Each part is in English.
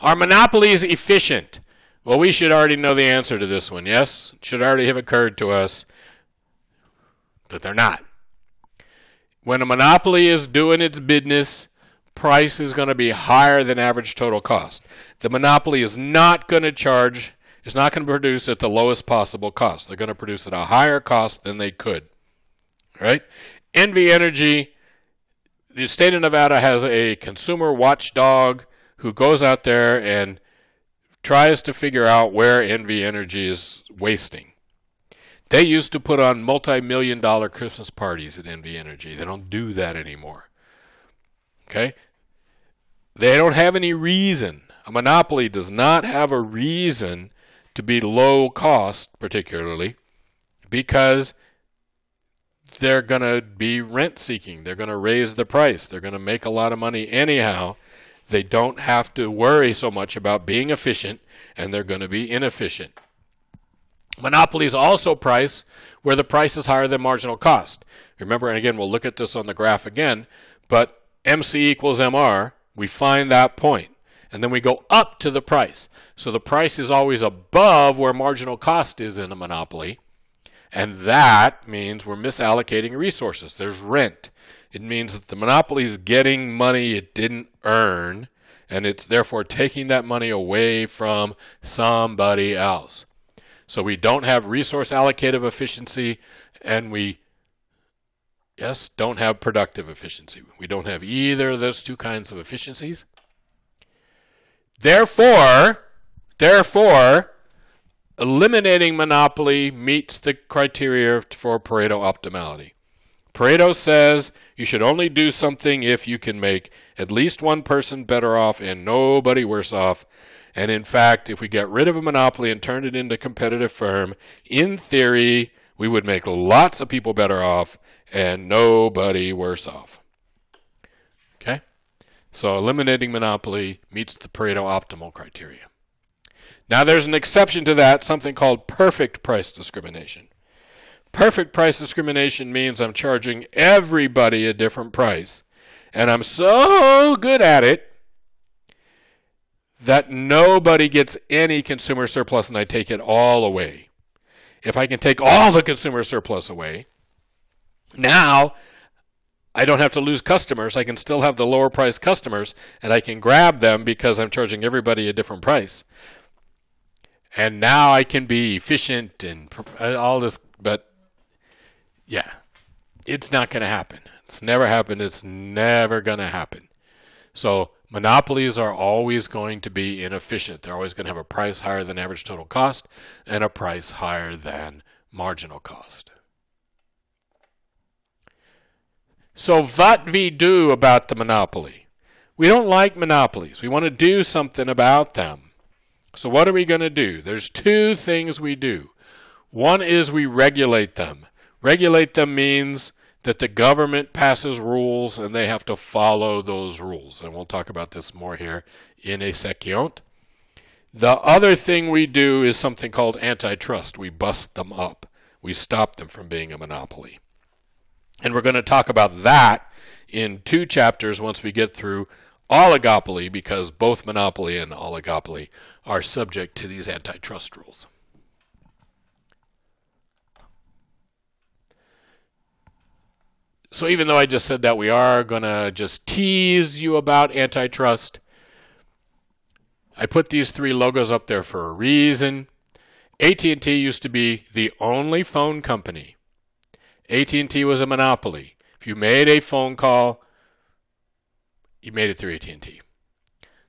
Are monopolies efficient? Well, we should already know the answer to this one, yes? It should already have occurred to us that they're not. When a monopoly is doing its business, price is going to be higher than average total cost. The monopoly is not going to charge, it's not going to produce at the lowest possible cost. They're going to produce at a higher cost than they could. Right? NV Energy, the state of Nevada has a consumer watchdog who goes out there and tries to figure out where NV Energy is wasting. They used to put on multi-million-dollar Christmas parties at NV Energy. They don't do that anymore. Okay? They don't have any reason. A monopoly does not have a reason to be low cost, particularly, because they're going to be rent-seeking. They're going to raise the price. They're going to make a lot of money anyhow. They don't have to worry so much about being efficient, and they're going to be inefficient. Monopolies also price where the price is higher than marginal cost. Remember, and again, we'll look at this on the graph again, but MC equals MR, we find that point, and then we go up to the price. So the price is always above where marginal cost is in a monopoly, and that means we're misallocating resources. There's rent. It means that the monopoly is getting money it didn't earn, and it's therefore taking that money away from somebody else. So we don't have resource allocative efficiency, and we, yes, don't have productive efficiency. We don't have either of those two kinds of efficiencies. Therefore, eliminating monopoly meets the criteria for Pareto optimality. Pareto says you should only do something if you can make at least one person better off and nobody worse off. And in fact, if we get rid of a monopoly and turned it into a competitive firm, in theory, we would make lots of people better off and nobody worse off. Okay? So eliminating monopoly meets the Pareto optimal criteria. Now there's an exception to that, something called perfect price discrimination. Perfect price discrimination means I'm charging everybody a different price, and I'm so good at it that nobody gets any consumer surplus and I take it all away. If I can take all the consumer surplus away, now I don't have to lose customers. I can still have the lower price customers, and I can grab them because I'm charging everybody a different price. And now I can be efficient and all this, but yeah, it's not going to happen. It's never happened. It's never going to happen. So monopolies are always going to be inefficient. They're always going to have a price higher than average total cost and a price higher than marginal cost. So what we do about the monopoly? We don't like monopolies. We want to do something about them. So what are we going to do? There's two things we do. One is we regulate them. Regulate them means that the government passes rules and they have to follow those rules. And we'll talk about this more here in a second. The other thing we do is something called antitrust. We bust them up. We stop them from being a monopoly. And we're going to talk about that in 2 chapters once we get through oligopoly, because both monopoly and oligopoly are subject to these antitrust rules. So even though I just said that, we are going to just tease you about antitrust. I put these 3 logos up there for a reason. AT&T used to be the only phone company. AT&T was a monopoly. If you made a phone call, you made it through AT&T.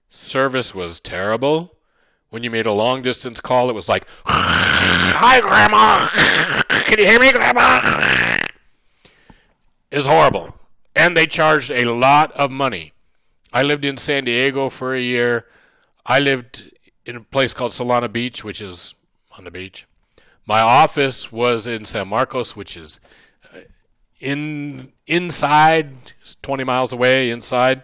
Service was terrible. When you made a long-distance call, it was like, "Hi, Grandma. Can you hear me, Grandma?" It was horrible. And they charged a lot of money. I lived in San Diego for a year. I lived in a place called Solana Beach, which is on the beach. My office was in San Marcos, which is inside, 20 miles away inside.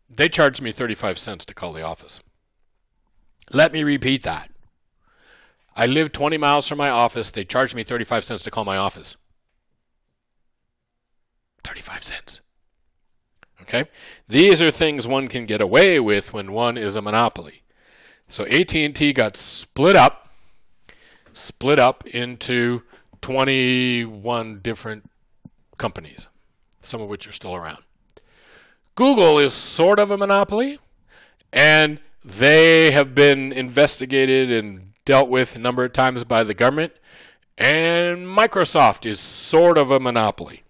They charged me 35 cents to call the office. Let me repeat that. I lived 20 miles from my office. They charged me 35 cents to call my office. 35 cents. Okay? These are things one can get away with when one is a monopoly. So AT&T got split up into 21 different companies, some of which are still around. Google is sort of a monopoly, and they have been investigated and dealt with a number of times by the government, and Microsoft is sort of a monopoly.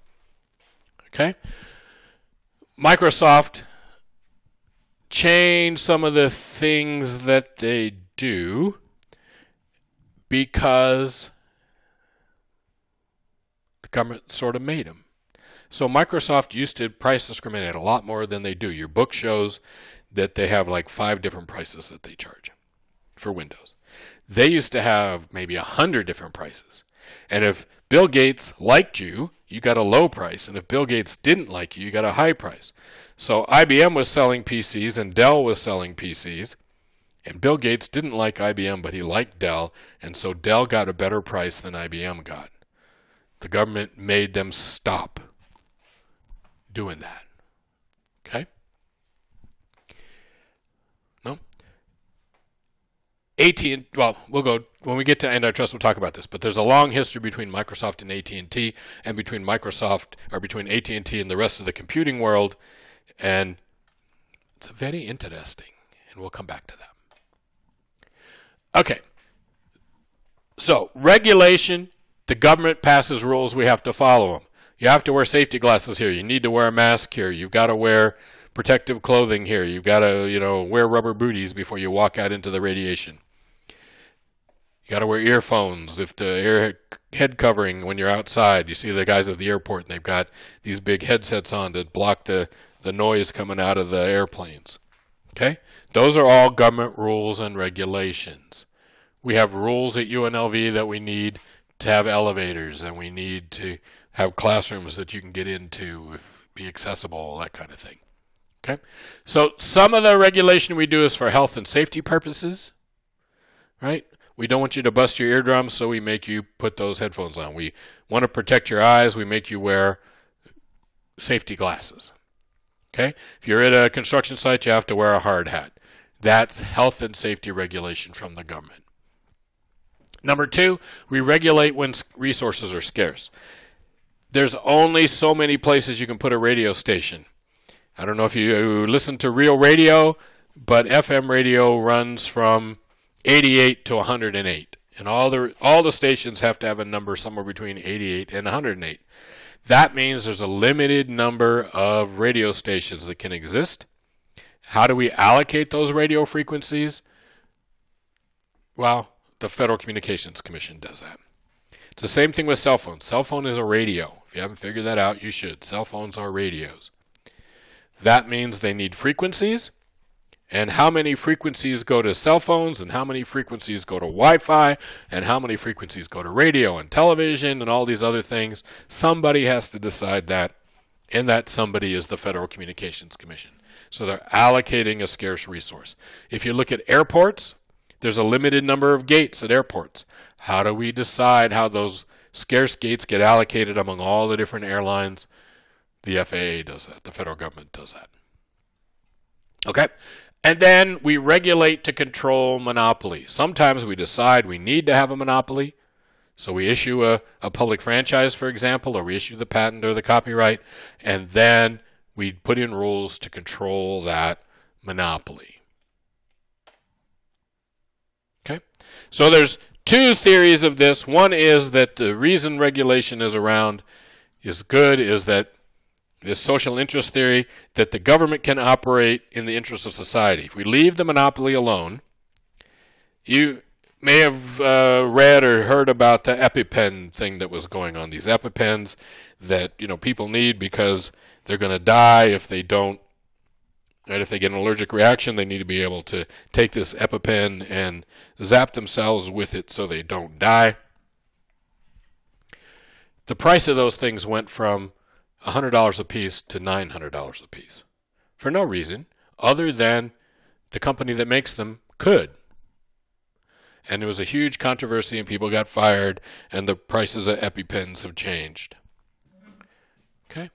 Okay? Microsoft changed some of the things that they do because the government sort of made them. So Microsoft used to price discriminate a lot more than they do. Your book shows that they have like 5 different prices that they charge for Windows. They used to have maybe 100 different prices. And if Bill Gates liked you, you got a low price. And if Bill Gates didn't like you, you got a high price. So IBM was selling PCs and Dell was selling PCs. And Bill Gates didn't like IBM, but he liked Dell. And so Dell got a better price than IBM got. The government made them stop doing that. Okay? No? Well, we'll go, when we get to antitrust, we'll talk about this, but there's a long history between Microsoft and AT&T, and between AT&T and the rest of the computing world, and it's very interesting, and we'll come back to that. Okay. So, regulation, the government passes rules, we have to follow them. You have to wear safety glasses here. You need to wear a mask here. You've got to wear protective clothing here. You've got to, wear rubber booties before you walk out into the radiation. You got to wear earphones. If the head covering when you're outside, you see the guys at the airport, and they've got these big headsets on to block the noise coming out of the airplanes. Okay? Those are all government rules and regulations. We have rules at UNLV that we need to have elevators, and we need to have classrooms that you can get into, be accessible, that kind of thing. Okay? So some of the regulation we do is for health and safety purposes, right? We don't want you to bust your eardrums, so we make you put those headphones on. We want to protect your eyes, we make you wear safety glasses. Okay? If you're at a construction site, you have to wear a hard hat. That's health and safety regulation from the government. Number 2, we regulate when resources are scarce. There's only so many places you can put a radio station. I don't know if you listen to real radio, but FM radio runs from 88 to 108. And all the stations have to have a number somewhere between 88 and 108. That means there's a limited number of radio stations that can exist. How do we allocate those radio frequencies? Well, the Federal Communications Commission does that. It's the same thing with cell phones. Cell phone is a radio. If you haven't figured that out, you should. Cell phones are radios. That means they need frequencies, and how many frequencies go to cell phones, and how many frequencies go to Wi-Fi, and how many frequencies go to radio and television and all these other things. Somebody has to decide that, and that somebody is the Federal Communications Commission. So they're allocating a scarce resource. If you look at airports, there's a limited number of gates at airports. How do we decide how those scarce gates get allocated among all the different airlines? The FAA does that. The federal government does that. Okay? And then we regulate to control monopoly. Sometimes we decide we need to have a monopoly. So we issue a public franchise, for example, or we issue the patent or the copyright, and then we put in rules to control that monopoly. Okay? So there's 2 theories of this. One is that the reason regulation is around is good is that this social interest theory that the government can operate in the interest of society. If we leave the monopoly alone, you may have read or heard about the EpiPen thing that was going on. These EpiPens that people need because they're going to die if they don't. Right? If they get an allergic reaction, they need to be able to take this EpiPen and zap themselves with it so they don't die. The price of those things went from $100 a piece to $900 a piece for no reason other than the company that makes them could. And it was a huge controversy and people got fired and the prices of EpiPens have changed. Okay?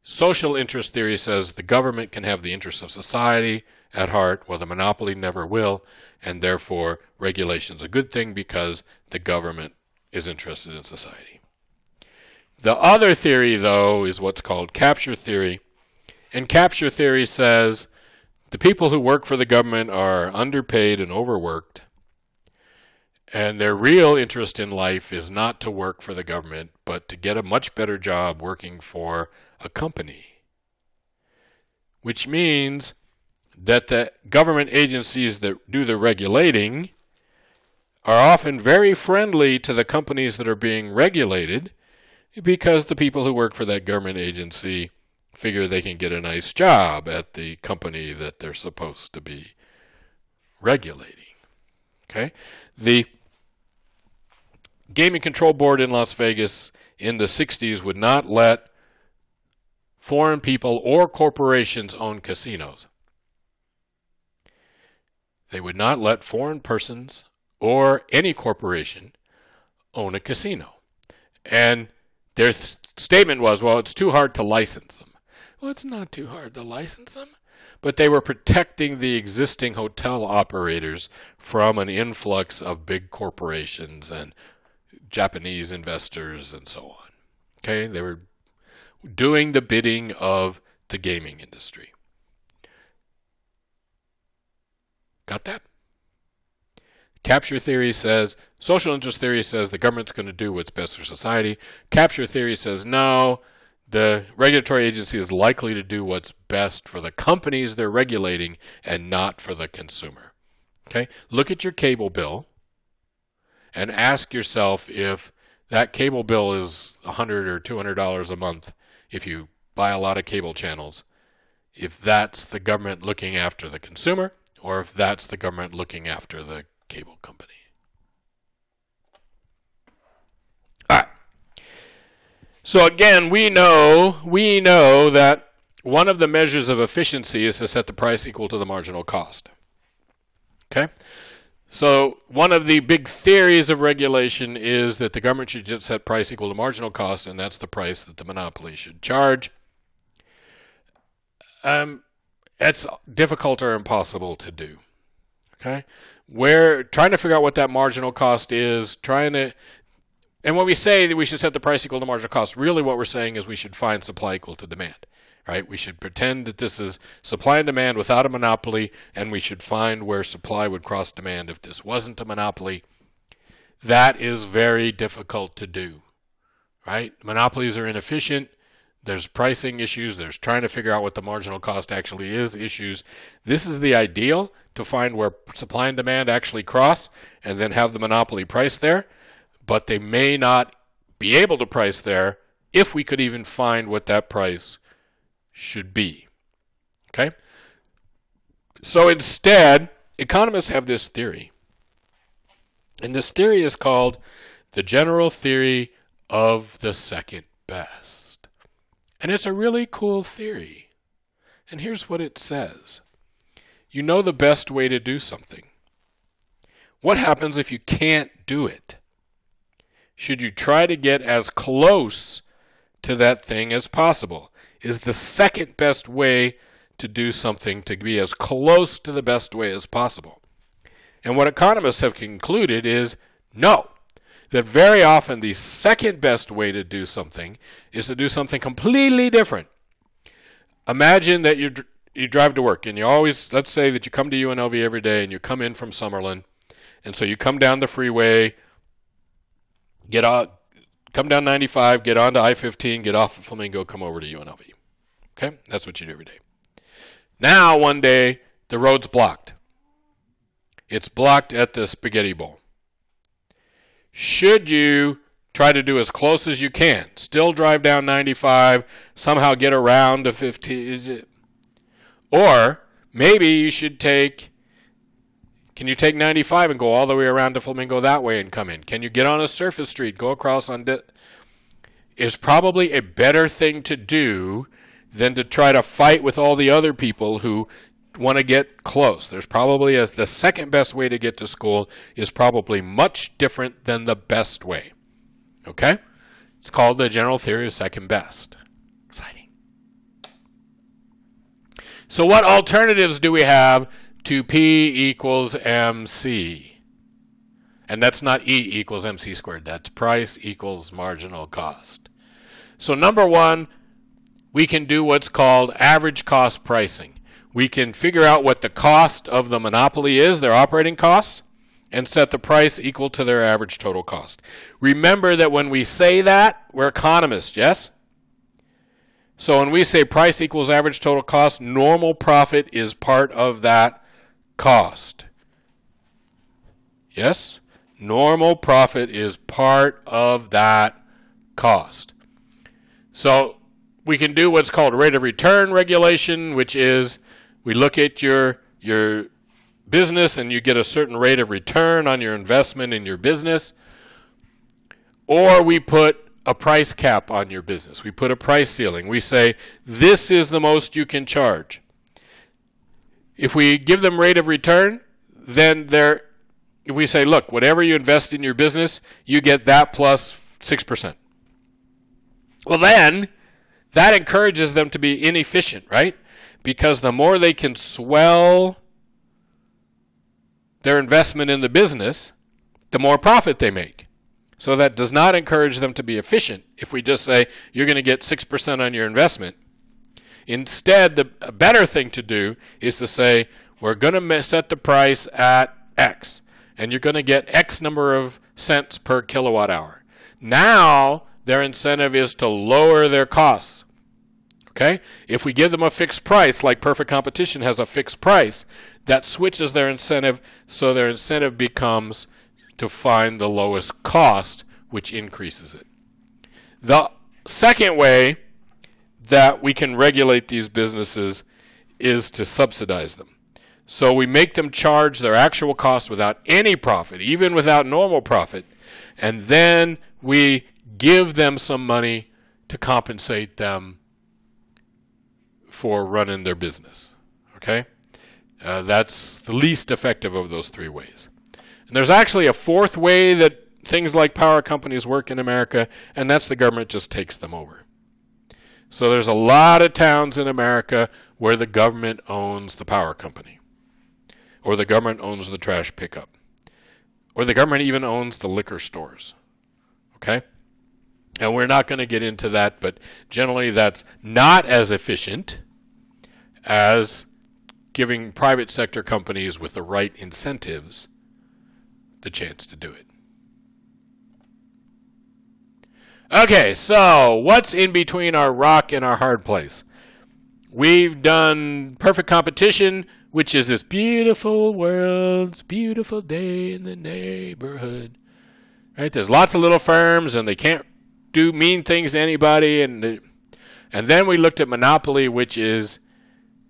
Social interest theory says the government can have the interests of society at heart, while the monopoly never will, and therefore regulation's a good thing because the government is interested in society. The other theory, though, is what's called capture theory. And capture theory says the people who work for the government are underpaid and overworked, and their real interest in life is not to work for the government, but to get a much better job working for a company. Which means that the government agencies that do the regulating are often very friendly to the companies that are being regulated, because the people who work for that government agency figure they can get a nice job at the company that they're supposed to be regulating. Okay? The Gaming Control Board in Las Vegas in the 60s would not let foreign people or corporations own casinos. They would not let foreign persons or any corporation own a casino. And their statement was, well, it's too hard to license them. Well, it's not too hard to license them. But they were protecting the existing hotel operators from an influx of big corporations and Japanese investors and so on. Okay, they were doing the bidding of the gaming industry. Got that? Capture theory says, social interest theory says the government's going to do what's best for society. Capture theory says, no, the regulatory agency is likely to do what's best for the companies they're regulating and not for the consumer. Okay? Look at your cable bill and ask yourself if that cable bill is $100 or $200 a month if you buy a lot of cable channels, if that's the government looking after the consumer or if that's the government looking after the cable company. All right. So again, we know that one of the measures of efficiency is to set the price equal to the marginal cost. Okay? So one of the big theories of regulation is that the government should just set price equal to marginal cost, and that's the price that the monopoly should charge. It's difficult or impossible to do. Okay? We're trying to figure out what that marginal cost is, and when we say that we should set the price equal to marginal cost, really what we're saying is we should find supply equal to demand. Right? We should pretend that this is supply and demand without a monopoly, and we should find where supply would cross demand if this wasn't a monopoly. That is very difficult to do. Right? Monopolies are inefficient. There's pricing issues. There's trying to figure out what the marginal cost actually is issues. This is the ideal, to find where supply and demand actually cross and then have the monopoly price there. But they may not be able to price there if we could even find what that price should be. Okay? So instead, economists have this theory. And this theory is called the general theory of the second best. And it's a really cool theory. And here's what it says. You know the best way to do something. What happens if you can't do it? Should you try to get as close to that thing as possible? Is the second best way to do something to be as close to the best way as possible? And what economists have concluded is no, that very often the second best way to do something is to do something completely different. Imagine that you drive to work and you always, let's say that you come to UNLV every day and you come in from Summerlin, and so you come down the freeway, come down 95, get onto I-15, get off at Flamingo, come over to UNLV. Okay? That's what you do every day. Now, one day, the road's blocked. It's blocked at the Spaghetti Bowl. Should you try to do as close as you can, still drive down 95, somehow get around to 15, or maybe you should can you take 95 and go all the way around to Flamingo that way and come in? Can you get on a surface street, go across on is probably a better thing to do than to try to fight with all the other people who want to get close. There's probably the second best way to get to school is probably much different than the best way. Okay? It's called the general theory of second best. Exciting. So what alternatives do we have to P equals MC? And that's not E equals MC squared. That's price equals marginal cost. So number one, we can do what's called average cost pricing. We can figure out what the cost of the monopoly is, their operating costs, and set the price equal to their average total cost. Remember that when we say that, we're economists, yes? So when we say price equals average total cost, normal profit is part of that cost. Yes? Normal profit is part of that cost. So we can do what's called rate of return regulation, which is we look at your business and you get a certain rate of return on your investment in your business. Or we put a price cap on your business. We put a price ceiling. We say, this is the most you can charge. If we give them rate of return, then if we say, look, whatever you invest in your business, you get that plus 6%. Well, then that encourages them to be inefficient, right? Because the more they can swell their investment in the business, the more profit they make. So that does not encourage them to be efficient if we just say you're going to get 6% on your investment. Instead, the better thing to do is to say we're going to set the price at X, and you're going to get X number of cents per kilowatt hour. Now their incentive is to lower their costs. Okay? If we give them a fixed price, like perfect competition has a fixed price, that switches their incentive, so their incentive becomes to find the lowest cost, which increases it. The second way that we can regulate these businesses is to subsidize them. So we make them charge their actual cost without any profit, even without normal profit, and then we give them some money to compensate them for running their business. Okay? That's the least effective of those three ways. And there's actually a fourth way that things like power companies work in America, and that's the government just takes them over. So there's a lot of towns in America where the government owns the power company, or the government owns the trash pickup, or the government even owns the liquor stores. Okay? And we're not going to get into that, but generally that's not as efficient as giving private sector companies with the right incentives the chance to do it. Okay, so what's in between our rock and our hard place? We've done perfect competition, which is this beautiful world's beautiful day in the neighborhood. Right? There's lots of little firms, and they can't do mean things to anybody. And then we looked at monopoly, which is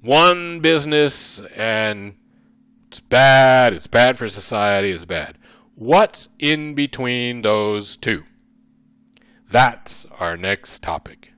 one business, and it's bad. It's bad for society. It's bad. What's in between those two? That's our next topic.